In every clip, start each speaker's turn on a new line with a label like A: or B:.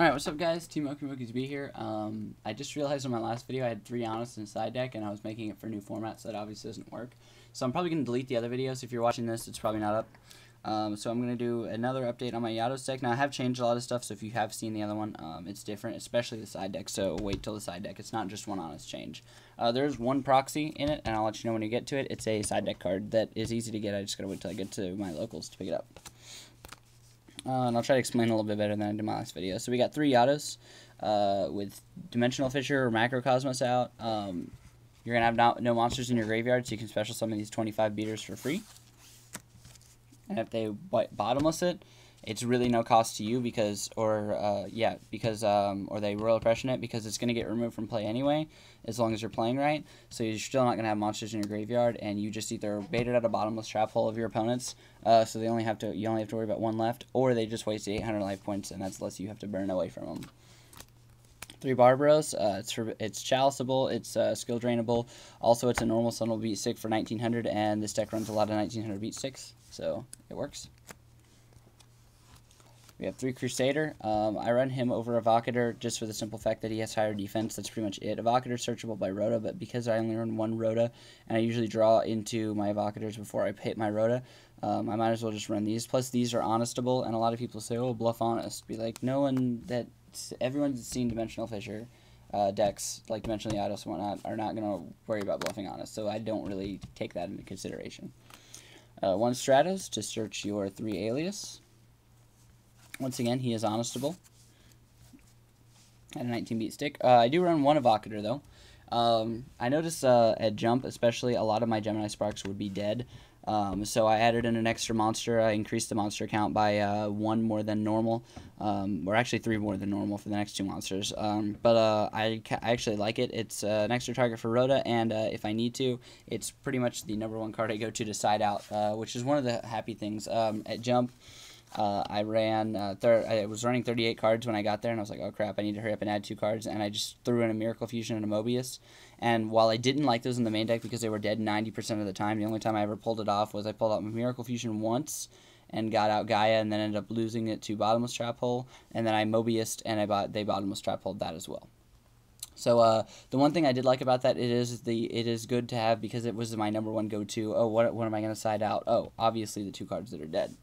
A: Alright, what's up guys? Team Mokies B here. I just realized in my last video I had 3 Honest in side deck and I was making it for new formats, so that obviously doesn't work. So I'm probably going to delete the other videos. If you're watching this, it's probably not up. So I'm going to do another update on my Eatos deck. Now I have changed a lot of stuff, so if you have seen the other one, it's different, especially the side deck, so wait till the side deck. It's not just one Honest change. There's one proxy in it, and I'll let you know when you get to it. It's a side deck card that is easy to get. I just got to wait till I get to my locals to pick it up. And I'll try to explain a little bit better than I did in my last video. So we got 3 Eatos with Dimensional Fisher or Macrocosmos out. You're going to have no monsters in your graveyard, so you can special summon these 25 beaters for free. And if they bottomless it, it's really no cost to you because or they Royal Oppression it because it's going to get removed from play anyway, as long as you're playing right. So you're still not going to have monsters in your graveyard, and you just either bait it at a bottomless trap hole of your opponents, so you only have to worry about 1 left, or they just waste 800 life points, and that's less you have to burn away from them. 3 Barbaros, it's chaliceable, it's skill drainable. Also, it's a normal sun will beat stick for 1900, and this deck runs a lot of 1900 beat sticks, so it works. We have 3 Crusader. I run him over Evocator just for the simple fact that he has higher defense. That's pretty much it. Evocator is searchable by Rota, but because I only run 1 Rota, and I usually draw into my Evocators before I hit my Rota, I might as well just run these. Plus, these are honestable, and a lot of people say, oh, bluff honest. Be like, everyone's seen Dimensional Fisher decks, like Dimensional Eatos and whatnot, are not going to worry about bluffing honest, so I don't really take that into consideration. 1 Stratos to search your 3 Alias. Once again, he is honestable at a 19 beat stick. I do run 1 Evocator, though. I noticed at Jump, especially, a lot of my Gemini Sparks would be dead. So I added in an extra monster. I increased the monster count by 1 more than normal, or actually 3 more than normal for the next 2 monsters. I actually like it. It's an extra target for Rhoda, and if I need to, it's pretty much the #1 card I go to side out, which is one of the happy things. At Jump, I was running 38 cards when I got there, and I was like, oh crap, I need to hurry up and add 2 cards, and I just threw in a Miracle Fusion and a Mobius. And while I didn't like those in the main deck because they were dead 90% of the time, the only time I ever pulled it off was I pulled out Miracle Fusion once and got out Gaia, and then ended up losing it to Bottomless Trap Hole, and then I Mobiused, and they Bottomless Trap Holed that as well. So the one thing I did like about that, it is good to have because it was my #1 go-to. Oh, what am I going to side out? Oh, obviously the 2 cards that are dead.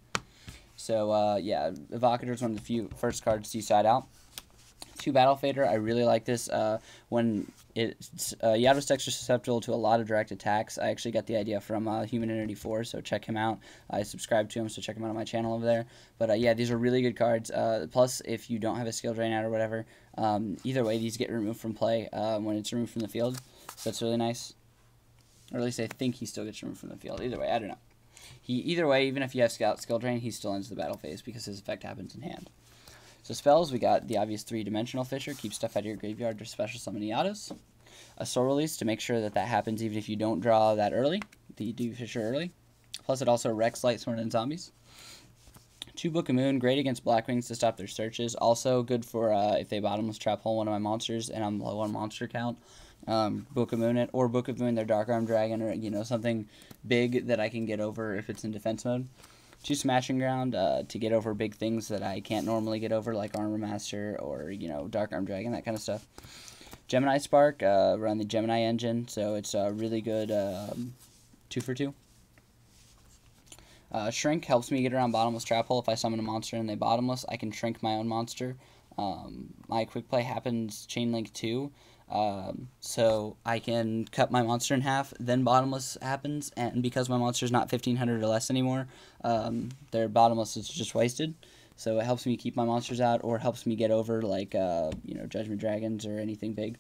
A: So, yeah, Evocator is one of the first cards to side out. 2 Battle Fader, I really like this. When Eatos decks are susceptible to a lot of direct attacks. I actually got the idea from Human Entity 4, so check him out. I subscribe to him, so check him out on my channel over there. But, yeah, these are really good cards. Plus, if you don't have a skill drain out or whatever, either way, these get removed from play when it's removed from the field. So that's really nice. Or at least I think he still gets removed from the field. Either way, I don't know. Either way, even if you have skill drain, he still ends the battle phase because his effect happens in hand. So spells, we got the obvious 3-dimensional Fisher, keep stuff out of your graveyard to special summon Eatos. A Soul Release to make sure that happens even if you don't draw that early, you do Fisher early. Plus it also wrecks Light Sworn and zombies. 2 Book of Moon, great against Blackwings to stop their searches. Also good for if they bottomless trap hole one of my monsters and I'm low on monster count. Book of Moon it, or Book of Moon their Dark Arm Dragon, or something big that I can get over if it's in defense mode. 2 Smashing Ground to get over big things that I can't normally get over, like Armor Master or Dark Arm Dragon, that kind of stuff. Gemini Spark, run the Gemini engine, so it's a really good 2 for 2. Shrink helps me get around bottomless trap hole. If I summon a monster and they bottomless, I can shrink my own monster. My quick play happens chain link 2. So I can cut my monster in half, then bottomless happens, and because my monster's not 1500 or less anymore, their bottomless is just wasted. So it helps me keep my monsters out, or helps me get over, like, Judgment Dragons or anything big.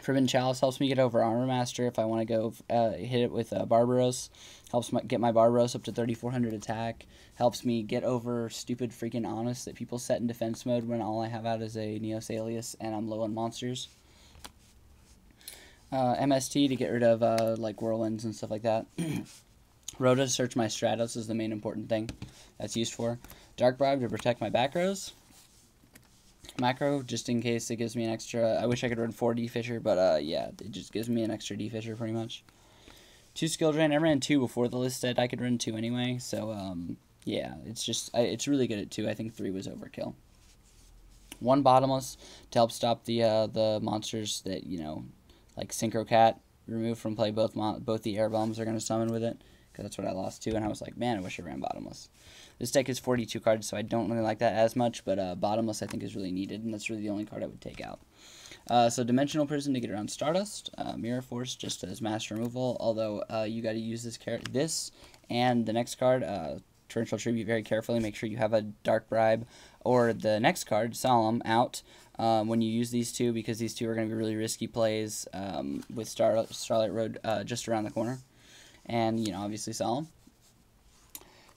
A: Forbidden Chalice helps me get over Armor Master if I want to go hit it with Barbaros. Helps get my Barbaros up to 3400 attack. Helps me get over stupid freaking Honest that people set in defense mode when all I have out is a Neos Alias and I'm low on monsters. MST to get rid of like Whirlwinds and stuff like that. Rhoda to search my Stratos is the main important thing that's used for. Dark Bribe to protect my back rows. Macro, just in case it gives me an extra. I wish I could run 4 D-Fisher, but yeah, it just gives me an extra D-Fisher pretty much. 2 Skill Drain. I ran 2 before the list said I could run 2 anyway, so yeah, it's really good at 2. I think 3 was overkill. 1 Bottomless to help stop the monsters that, like Synchro Cat, remove from play. Both the air bombs are going to summon with it, because that's what I lost to, and I was like, man, I wish I ran Bottomless. This deck is 42 cards, so I don't really like that as much, but Bottomless I think is really needed, and that's really the only card I would take out. So Dimensional Prison to get around Stardust, Mirror Force just as mass removal, although you got to use this and the next card, Torrential Tribute, very carefully. Make sure you have a Dark Bribe or the next card, Solemn, out when you use these two, because these two are going to be really risky plays with Starlight Road just around the corner. And, obviously Solemn.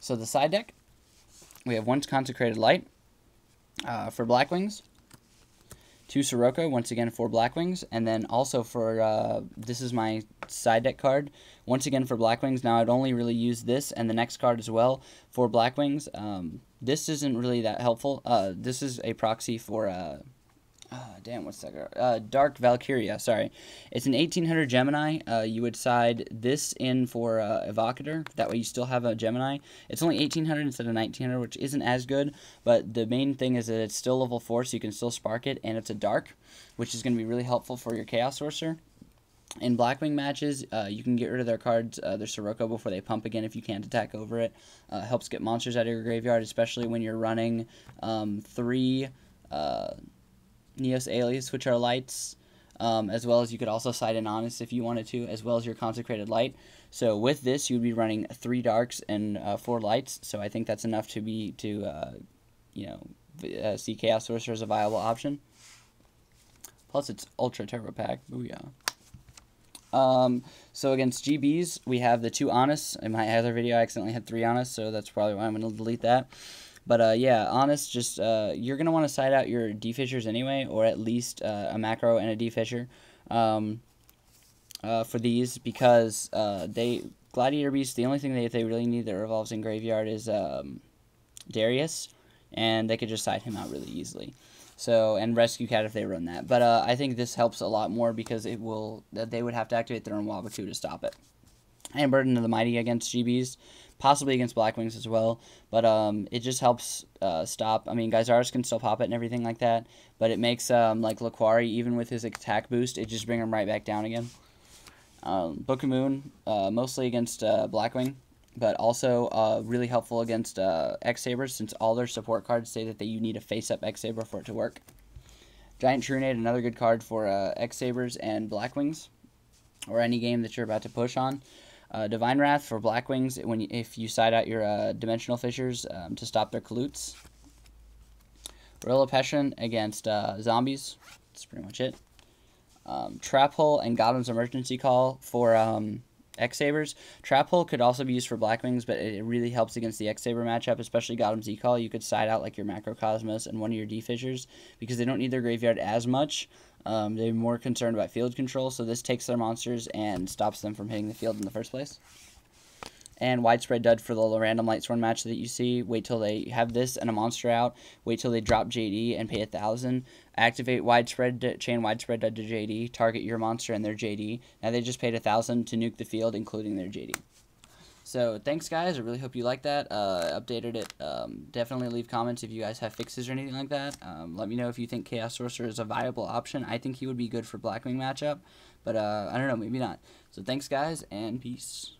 A: So the side deck, we have 1 Consecrated Light for Blackwings, 2 Sirocco, once again for Blackwings, and then also for, this is my side deck card, once again for Blackwings. Now I'd only really use this and the next card as well for Blackwings. This isn't really that helpful. This is a proxy for, what's that card? Dark Valkyria, sorry. It's an 1800 Gemini. You would side this in for Evocator. That way you still have a Gemini. It's only 1800 instead of 1900, which isn't as good, but the main thing is that it's still level 4, so you can still spark it, and it's a Dark, which is going to be really helpful for your Chaos Sorcerer. In Blackwing matches, you can get rid of their cards, their Sirocco, before they pump again if you can't attack over it. Helps get monsters out of your graveyard, especially when you're running 3... Neos Alias, which are lights, as well as you could also side in Honest if you wanted to, as well as your Consecrated Light. So with this, you would be running 3 Darks and 4 Lights, so I think that's enough to see Chaos Sorcerer as a viable option. Plus, it's Ultra Turbo Pack. Booyah. So against GBs, we have the 2 Honest. In my other video, I accidentally had 3 Honest, so that's probably why I'm going to delete that. But, yeah, Honest, just, you're going to want to side out your D-Fissures anyway, or at least a Macro and a D-Fissure for these, because Gladiator Beast, the only thing they really need that revolves in Graveyard is Darius, and they could just side him out really easily. So, and Rescue Cat if they run that. But I think this helps a lot more, because they would have to activate their own Wabatu to stop it. And Burden of the Mighty against GBs, possibly against Blackwings as well, but it just helps stop. I mean, Geysaris can still pop it and everything like that, but it makes, like Laquari, even with his attack boost, it just brings him right back down again. Book of Moon, mostly against Blackwing, but also really helpful against X-Sabers, since all their support cards say that you need a face-up X-Saber for it to work. Giant Trunade, another good card for X-Sabers and Blackwings, or any game that you're about to push on. Divine Wrath for Blackwings if you side out your Dimensional Fissures to stop their Kalutes. Gorilla Passion against Zombies. That's pretty much it. Trap Hole and Gotham's Emergency Call for X-Sabers. Trap Hole could also be used for Blackwings, but it really helps against the X-Saber matchup, especially Gotham's E-Call. You could side out like your Macrocosmos and one of your D-Fissures, because they don't need their graveyard as much. They're more concerned about field control, so this takes their monsters and stops them from hitting the field in the first place. And Widespread Dud for the random Lightsworn match that you see. Wait till they have this and a monster out. Wait till they drop JD and pay 1,000. Activate Chain Widespread Dud to JD. Target your monster and their JD. Now they just paid 1,000 to nuke the field, including their JD. So thanks, guys. I really hope you liked that. Updated it. Definitely leave comments if you guys have fixes or anything like that. Let me know if you think Chaos Sorcerer is a viable option. I think he would be good for Blackwing matchup, but I don't know, maybe not. So thanks, guys, and peace.